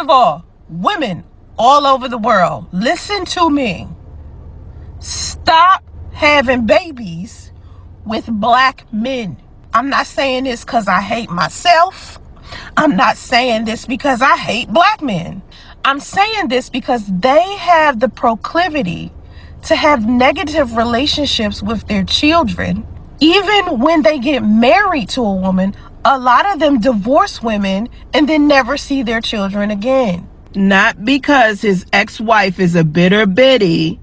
of all, women all over the world, listen to me. Stop having babies with black men. I'm not saying this because I hate myself. I'm not saying this because I hate black men. I'm saying this because they have the proclivity to have negative relationships with their children. Even when they get married to a woman, a lot of them divorce women and then never see their children again. Not because his ex-wife is a bitter biddy,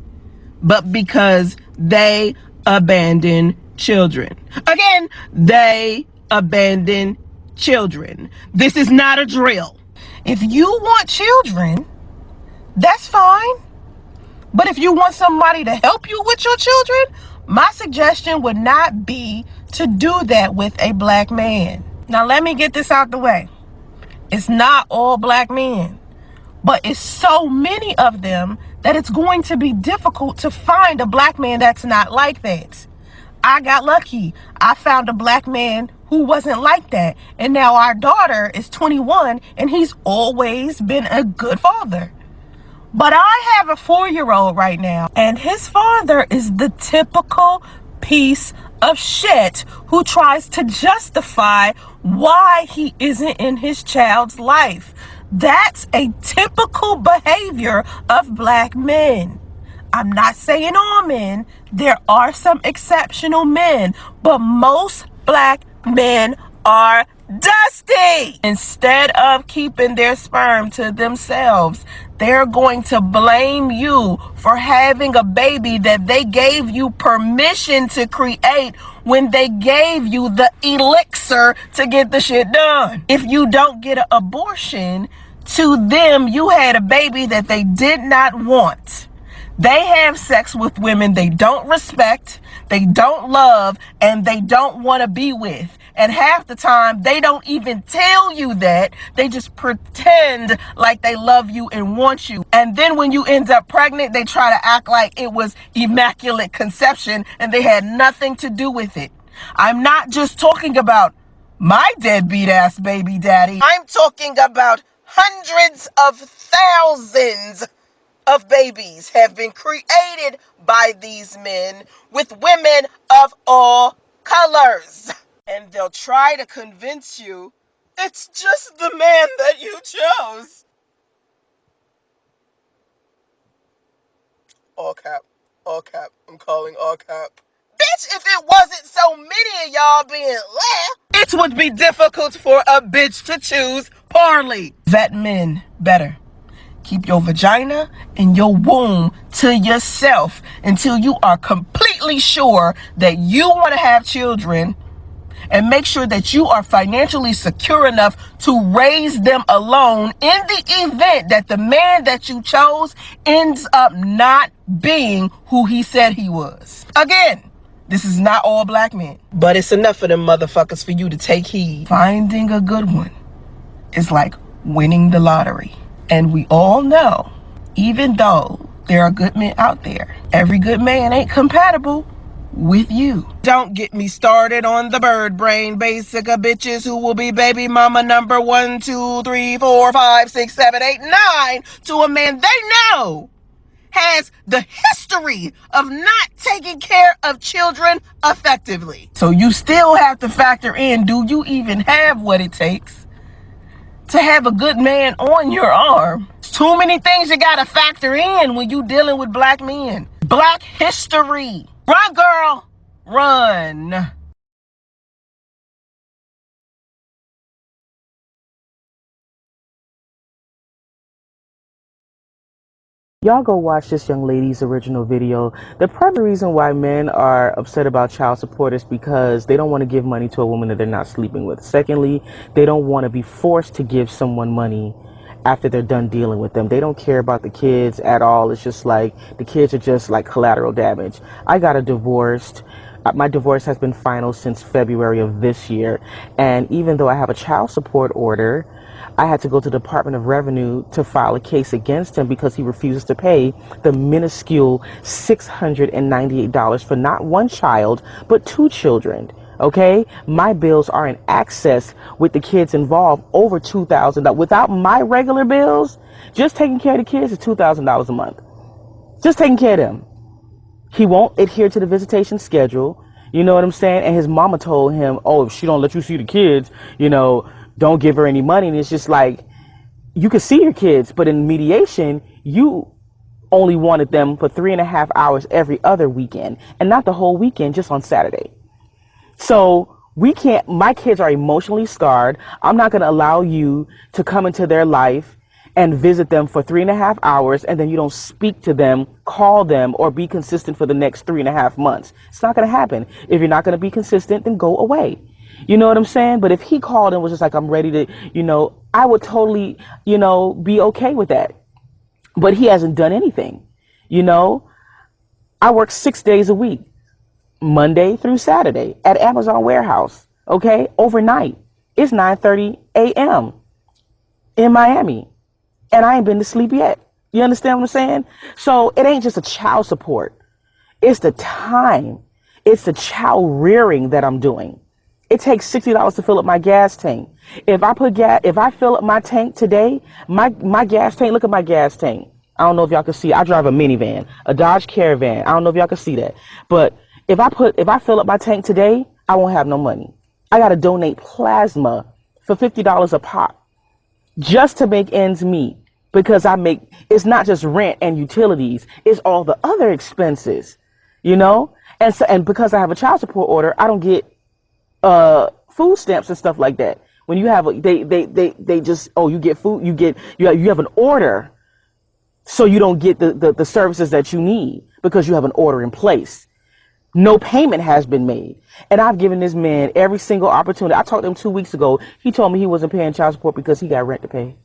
but because they abandon children. Again, they abandon children. This is not a drill. If you want children, that's fine. But if you want somebody to help you with your children, my suggestion would not be to do that with a black man. Now, let me get this out the way. It's not all black men, but it's so many of them that it's going to be difficult to find a black man that's not like that. I got lucky. I found a black man who wasn't like that. And now our daughter is 21 and he's always been a good father. But I have a 4-year-old right now, and his father is the typical piece of shit who tries to justify why he isn't in his child's life. That's a typical behavior of black men. I'm not saying all men. There are some exceptional men, but most black men are dusty. Instead of keeping their sperm to themselves, they're going to blame you for having a baby that they gave you permission to create when they gave you the elixir to get the shit done. If you don't get an abortion, to them, you had a baby that they did not want. They have sex with women they don't respect, they don't love, and they don't want to be with. And half the time, they don't even tell you that. They just pretend like they love you and want you. And then when you end up pregnant, they try to act like it was immaculate conception and they had nothing to do with it. I'm not just talking about my deadbeat ass baby daddy. I'm talking about hundreds of thousands of babies have been created by these men with women of all colors. And they'll try to convince you it's just the man that you chose. All cap, I'm calling all cap. Bitch, if it wasn't so many of y'all being left, it would be difficult for a bitch to choose Parley. Vet men better. Keep your vagina and your womb to yourself until you are completely sure that you want to have children, and make sure that you are financially secure enough to raise them alone in the event that the man that you chose ends up not being who he said he was. Again, this is not all black men, but it's enough of them motherfuckers for you to take heed. Finding a good one is like winning the lottery. And we all know, even though there are good men out there, every good man ain't compatible with you. Don't get me started on the bird brain basic of bitches who will be baby mama number 1, 2, 3, 4, 5, 6, 7, 8, 9 to a man they know has the history of not taking care of children effectively. So you still have to factor in, do you even have what it takes to have a good man on your arm? Too many things you gotta factor in when you dealing with black men. Black history. Run, girl, run. Y'all go watch this young lady's original video. The primary reason why men are upset about child support is because they don't want to give money to a woman that they're not sleeping with. Secondly, they don't want to be forced to give someone money after they're done dealing with them. They don't care about the kids at all. It's just like the kids are just like collateral damage. I got a divorce. My divorce has been final since February of this year. And even though I have a child support order, I had to go to the Department of Revenue to file a case against him because he refuses to pay the minuscule $698 for not one child, but 2 children. Okay, my bills are in excess with the kids involved over $2,000. Without my regular bills, just taking care of the kids is $2,000 a month. Just taking care of them. He won't adhere to the visitation schedule. You know what I'm saying? And his mama told him, oh, if she don't let you see the kids, don't give her any money. And it's just like, you can see your kids, but in mediation, you only wanted them for 3.5 hours every other weekend, and not the whole weekend, just on Saturday. So we can't, my kids are emotionally scarred. I'm not going to allow you to come into their life and visit them for 3.5 hours, and then you don't speak to them, call them, or be consistent for the next 3.5 months. It's not going to happen. If you're not going to be consistent, then go away. You know what I'm saying? But if he called and was just like, I'm ready to, I would totally, be okay with that. But he hasn't done anything. I work 6 days a week, Monday through Saturday at Amazon warehouse. Okay. Overnight. It's 9:30 a.m. in Miami. And I ain't been to sleep yet. You understand what I'm saying? So it ain't just a child support. It's the time. It's the child rearing that I'm doing. It takes $60 to fill up my gas tank. If I fill up my tank today, my gas tank, look at my gas tank. I don't know if y'all can see. I drive a minivan, a Dodge Caravan. I don't know if y'all can see that. But if I fill up my tank today, I won't have no money. I got to donate plasma for $50 a pop just to make ends meet, because it's not just rent and utilities, it's all the other expenses, and because I have a child support order, I don't get food stamps and stuff like that. When you have they just, you get food, you have an order, so you don't get the services that you need because you have an order in place. No payment has been made. And I've given this man every single opportunity. I talked to him 2 weeks ago. He told me he wasn't paying child support because he got rent to pay.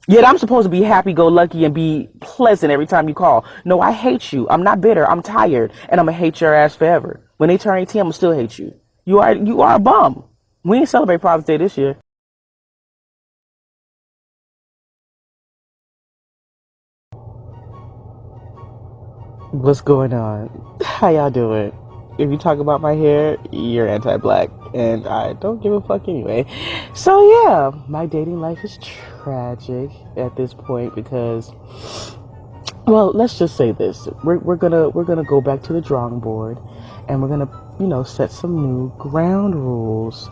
Yet I'm supposed to be happy-go-lucky and be pleasant every time you call. No, I hate you. I'm not bitter. I'm tired. And I'm going to hate your ass forever. When they turn 18, I'm going to still hate you. You are a bum. We ain't celebrate Father's Day this year. What's going on? How y'all doing? If you talk about my hair, you're anti-black, and I don't give a fuck anyway. So yeah, my dating life is tragic at this point because, well, let's just say this: we're gonna go back to the drawing board, and we're gonna set some new ground rules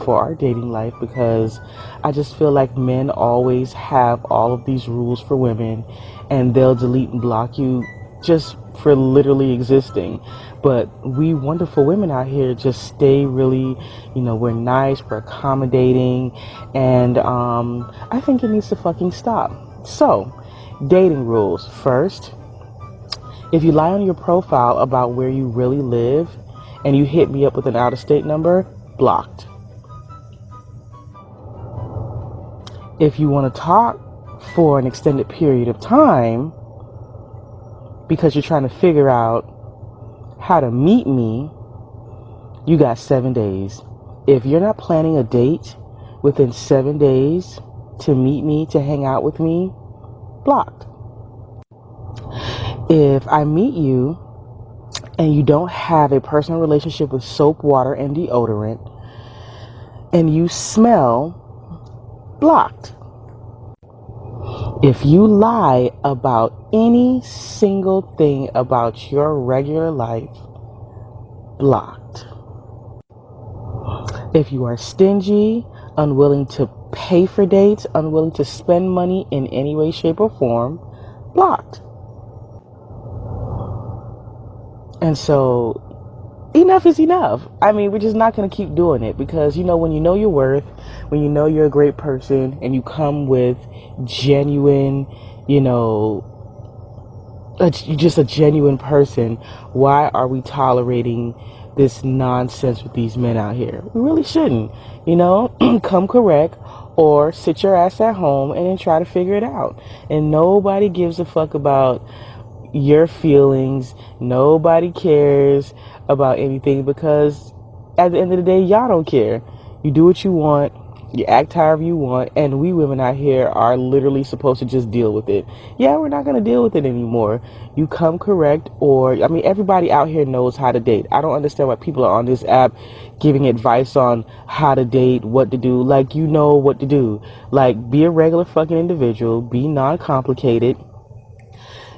for our dating life, because I just feel like men always have all of these rules for women, and they'll delete and block you just for literally existing. But we wonderful women out here just stay really, we're nice, we're accommodating, and I think it needs to fucking stop. So, dating rules. First, if you lie on your profile about where you really live and you hit me up with an out-of-state number, blocked. If you want to talk for an extended period of time because you're trying to figure out how to meet me, you got 7 days. If you're not planning a date within 7 days to meet me, to hang out with me, blocked. If I meet you and you don't have a personal relationship with soap, water, and deodorant, and you smell, blocked. If you lie about any single thing about your regular life, blocked. If you are stingy, unwilling to pay for dates, unwilling to spend money in any way, shape, or form, blocked. And so, enough is enough. I mean, we're just not going to keep doing it, because, when you know your worth, when you know you're a great person, and you come with genuine, just a genuine person, why are we tolerating this nonsense with these men out here? We really shouldn't, come correct, or sit your ass at home and then try to figure it out. And nobody gives a fuck about your feelings. Nobody cares about anything, because at the end of the day, y'all don't care. You do what you want. You act however you want, and we women out here are literally supposed to just deal with it. Yeah, we're not going to deal with it anymore. You come correct, or, I mean, everybody out here knows how to date. I don't understand why people are on this app giving advice on how to date, what to do. Like, you know what to do. Like, be a regular fucking individual, be non complicated.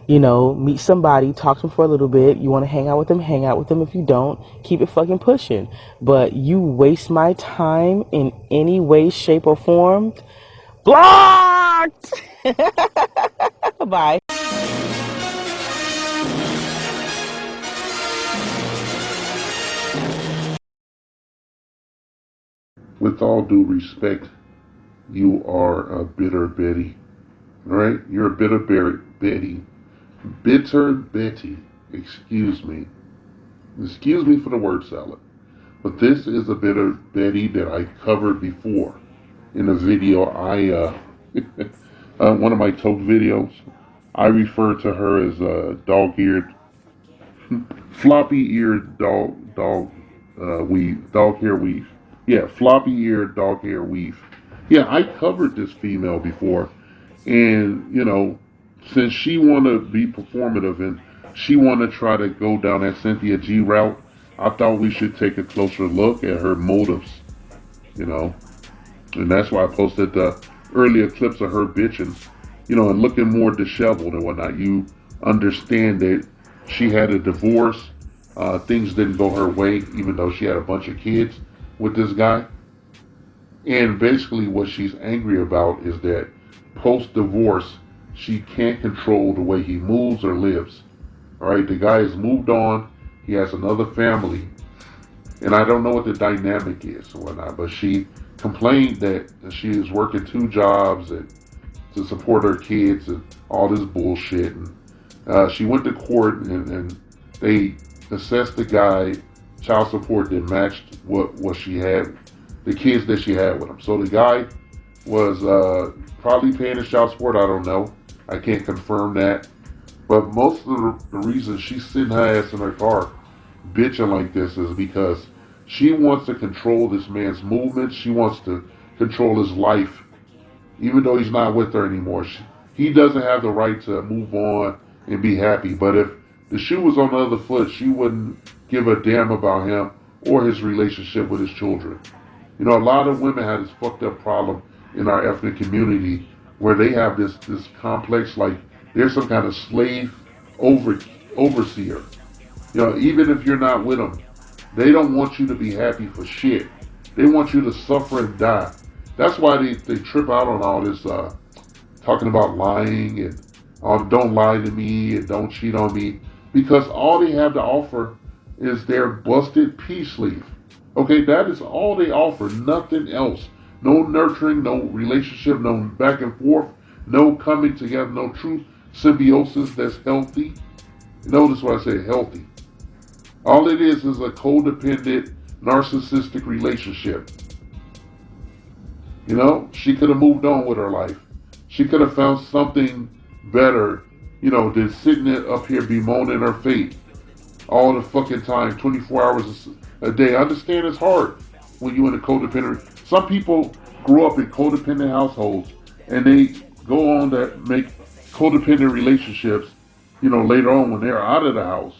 You know, meet somebody, talk to them for a little bit. You want to hang out with them, hang out with them. If you don't, keep it fucking pushing. But you waste my time in any way, shape, or form, blocked! Bye. With all due respect, you are a bitter Betty. Alright? You're a bitter Betty. Bitter Betty. Excuse me. Excuse me for the word salad. But this is a bitter Betty that I covered before in a video. One of my tote videos, I refer to her as a dog-eared, floppy-eared weave, dog hair weave. Yeah, floppy-eared dog hair weave. Yeah, I covered this female before, and since she want to be performative and she want to try to go down that Cynthia G route, I thought we should take a closer look at her motives. You know, and that's why I posted the earlier clips of her bitching, and looking more disheveled and whatnot. You understand that she had a divorce. Things didn't go her way, even though she had a bunch of kids with this guy. And basically, what she's angry about is that post divorce, she can't control the way he moves or lives. All right, the guy has moved on. He has another family, and I don't know what the dynamic is or whatnot. But she complained that she is working two jobs and to support her kids and all this bullshit. And she went to court, and they assessed the guy child support that matched what she had, the kids that she had with him. So the guy was probably paying his child support. I don't know. I can't confirm that. But most of the reason she's sitting her ass in her car bitching like this is because she wants to control this man's movements. She wants to control his life, even though he's not with her anymore. He doesn't have the right to move on and be happy. But if the shoe was on the other foot, she wouldn't give a damn about him or his relationship with his children. A lot of women have this fucked up problem in our ethnic community where they have this complex, like they're some kind of slave overseer. Even if you're not with them, they don't want you to be happy for shit. They want you to suffer and die. That's why they trip out on all this talking about lying and don't lie to me and don't cheat on me, because all they have to offer is their busted peace sleeve. Okay, that is all they offer, nothing else. No nurturing, no relationship, no back and forth, no coming together, no true symbiosis that's healthy. Notice what I say, healthy. All it is a codependent, narcissistic relationship. She could have moved on with her life. She could have found something better, than sitting up here bemoaning her fate all the fucking time, 24 hours a day. I understand it's hard when you're in a codependent. Some people grow up in codependent households and they go on to make codependent relationships, later on when they're out of the house.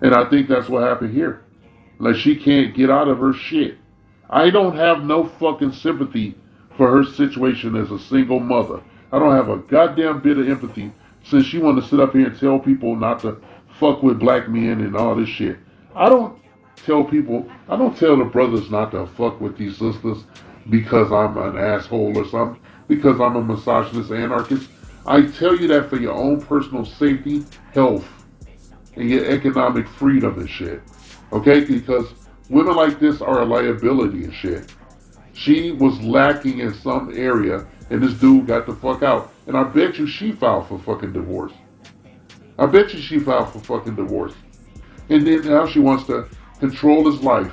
And I think that's what happened here. Like, she can't get out of her shit. I don't have no fucking sympathy for her situation as a single mother. I don't have a goddamn bit of empathy since she wanted to sit up here and tell people not to fuck with black men and all this shit. I don't I don't tell the brothers not to fuck with these sisters because I'm an asshole or something, because I'm a misogynist anarchist. I tell you that for your own personal safety, health, and your economic freedom and shit. Okay? Because women like this are a liability and shit. She was lacking in some area, and this dude got the fuck out. And I bet you she filed for fucking divorce. I bet you she filed for fucking divorce. And then now she wants to control his life.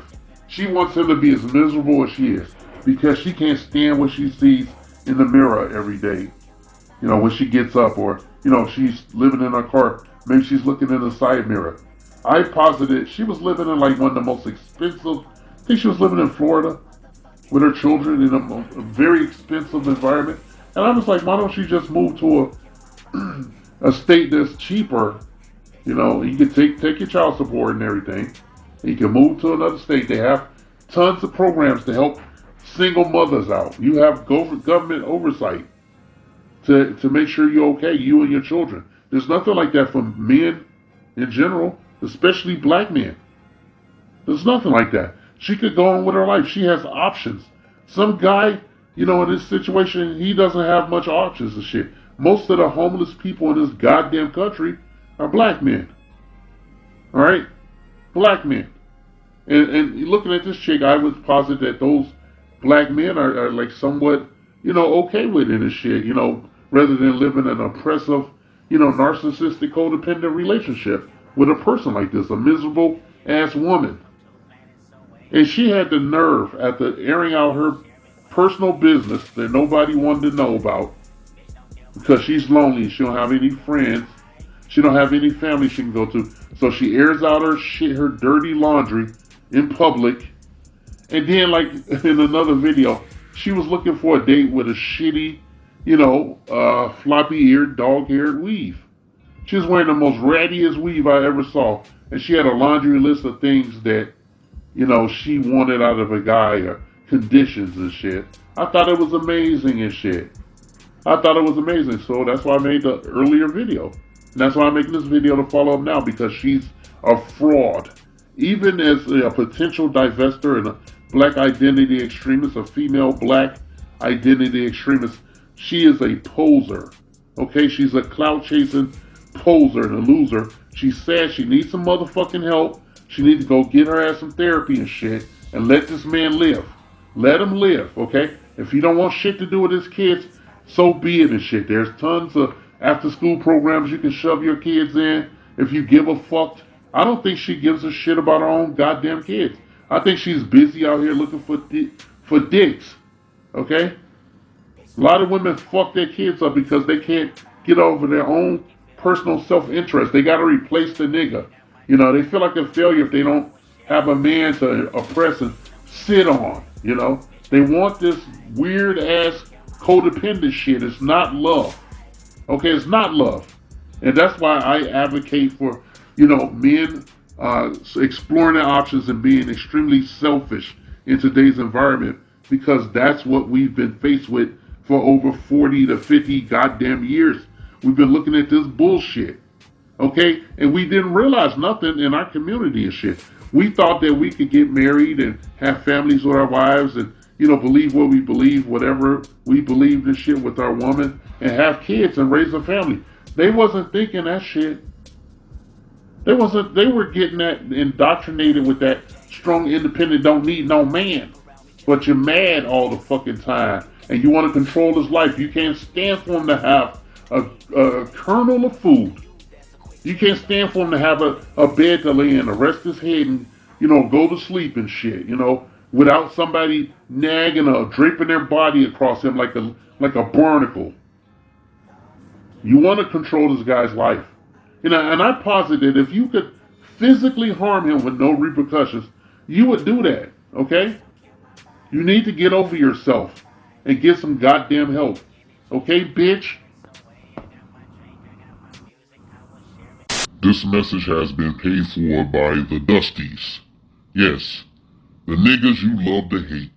She wants him to be as miserable as she is because she can't stand what she sees in the mirror every day. When she gets up, or, she's living in her car, maybe she's looking in the side mirror. I posited she was living in like one of the most expensive, I think she was living in Florida. with her children in a very expensive environment. And I was like, why don't you just move to a state that's cheaper? You know, you can take your child support and everything. And you can move to another state. They have tons of programs to help single mothers out. You have government oversight to make sure you're okay, you and your children. There's nothing like that for men in general, especially black men. There's nothing like that. She could go on with her life. She has options. Some guy, you know, in this situation, he doesn't have much options and shit. Most of the homeless people in this goddamn country are black men. All right? Black men. And looking at this chick, I would posit that those black men are like somewhat, you know, okay with it and shit, you know, rather than living an oppressive, you know, narcissistic, codependent relationship with a person like this, a miserable ass woman. And she had the nerve after airing out her personal business that nobody wanted to know about because she's lonely. She don't have any friends. She don't have any family she can go to. So she airs out her shit, her dirty laundry in public. And then, like in another video, she was looking for a date with a shitty, you know, floppy-eared, dog-haired weave. She was wearing the most rattiest weave I ever saw. And she had a laundry list of things that, you know, she wanted out of a guy, conditions and shit. I thought it was amazing and shit. I thought it was amazing, so that's why I made the earlier video. And that's why I'm making this video to follow up now, because she's a fraud. Even as a potential divester and a black identity extremist, a female black identity extremist, she is a poser. Okay, she's a clout-chasing poser and a loser. She's sad. She needs some motherfucking help. She needs to go get her ass some therapy and shit and let this man live. Let him live, okay? If he don't want shit to do with his kids, so be it and shit. There's tons of after school programs you can shove your kids in if you give a fuck. I don't think she gives a shit about her own goddamn kids. I think she's busy out here looking for dicks, okay? A lot of women fuck their kids up because they can't get over their own personal self-interest. They got to replace the nigga. You know, they feel like a failure if they don't have a man to oppress and sit on, you know. They want this weird-ass codependent shit. It's not love. Okay, it's not love. And that's why I advocate for, you know, men exploring their options and being extremely selfish in today's environment, because that's what we've been faced with for over 40 to 50 goddamn years. We've been looking at this bullshit. Okay? And we didn't realize nothing in our community and shit. We thought that we could get married and have families with our wives and, you know, believe what we believe, whatever we believed and shit with our woman, and have kids and raise a family. They wasn't thinking that shit. They were getting that indoctrinated with that strong, independent, don't need no man. But you're mad all the fucking time. And you want to control his life. You can't stand for him to have a kernel of food. You can't stand for him to have a bed to lay in, to rest his head and, you know, go to sleep and shit, you know, without somebody nagging or draping their body across him like a barnacle. You want to control this guy's life. You know, and I posit that if you could physically harm him with no repercussions, you would do that, okay? You need to get over yourself and get some goddamn help. Okay, bitch? This message has been paid for by the Dusties. Yes, the niggas you love to hate.